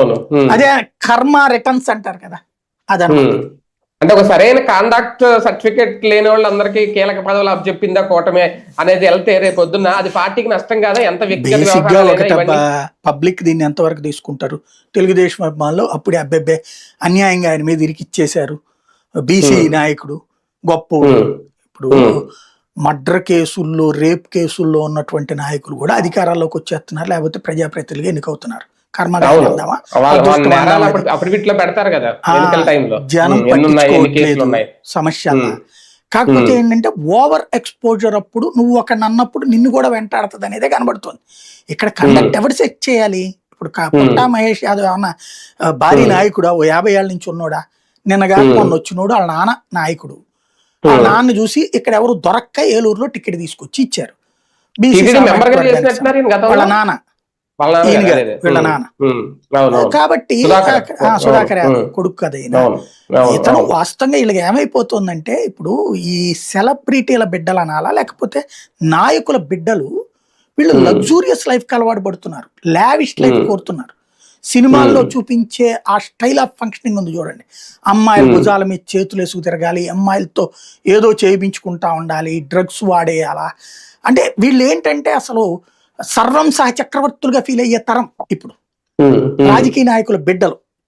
అవును. అదే కర్మ రిటర్న్స్ అంటారు కదా, అదనమాట. అంటే ఒక సరైన కాండక్ట్ సర్టిఫికేట్ లేని వాళ్ళందరికీ కీలక పదవులు అప్పచెప్పిందా కూటమి అనేది వెళ్తే రేపు పొద్దున్న అది పార్టీకి నష్టం కాదా? ఎంత వ్యక్తిగత బేసిక్ గా ఒకట వ్యవహారాలు పబ్లిక్ దీన్ని ఎంతవరకు తీసుకుంటారు? తెలుగుదేశం అభిమానులు అప్పుడే అబ్బెబ్బే అన్యాయంగా ఆయన మీద ఇరికిచ్చేశారు, బీసీ నాయకుడు గొప్పోడు. ఇప్పుడు మర్డర్ కేసుల్లో, రేప్ కేసుల్లో ఉన్నటువంటి నాయకులు కూడా అధికారాల్లోకి వచ్చేస్తున్నారు, లేకపోతే ప్రజాప్రతినిధులుగా ఎన్నికవుతున్నారు. కర్మగాలి అందామా, పెడతారు కదా జనం పట్టించుకోవట్లేదు సమస్య. కాకపోతే ఏంటంటే ఓవర్ ఎక్స్పోజర్ అప్పుడు నువ్వు ఒకడిని అన్నప్పుడు నిన్ను కూడా వెంటాడుతుంది అనేదే కనబడుతుంది. ఇక్కడ కండక్ట్ ఎవరు సెట్ చేయాలి? ఇప్పుడు పుట్టా మహేష్ యాదవ్ ఏమన్నా భారీ నాయకుడా? ఓ 50 ఏళ్ళ నుంచి ఉన్నోడా? నిన్నగా మొన్న వచ్చినోడు వాళ్ళ నాన్న నాయకుడు. ఆ నాన్న చూసి ఇక్కడ ఎవరు దొరక్క ఏలూరులో టికెట్ తీసుకొచ్చి ఇచ్చారు. వాళ్ళ నాన్న, వీళ్ళ నాన్న. కాబట్టి సుధాకర్ యాదవ్ కొడుకు కదా ఇతను. వాస్తవంగా వీళ్ళకి ఏమైపోతుందంటే ఇప్పుడు ఈ సెలబ్రిటీల బిడ్డలు అనాలా, లేకపోతే నాయకుల బిడ్డలు వీళ్ళు లగ్జూరియస్ లైఫ్ కి అలవాటు పడుతున్నారు, లావిష్ లైఫ్ కోరుతున్నారు. సినిమాల్లో చూపించే ఆ స్టైల్ ఆఫ్ ఫంక్షనింగ్ ఉంది చూడండి. అమ్మాయిల భుజాల మీద చేతులు వేసుకు తిరగాలి, అమ్మాయిలతో ఏదో చేయించుకుంటా ఉండాలి, డ్రగ్స్ వాడేయాలా. అంటే వీళ్ళు ఏంటంటే అసలు సర్వం సహ చక్రవర్తులుగా ఫీల్ అయ్యే తరం ఇప్పుడు రాజకీయ నాయకుల బిడ్డలు.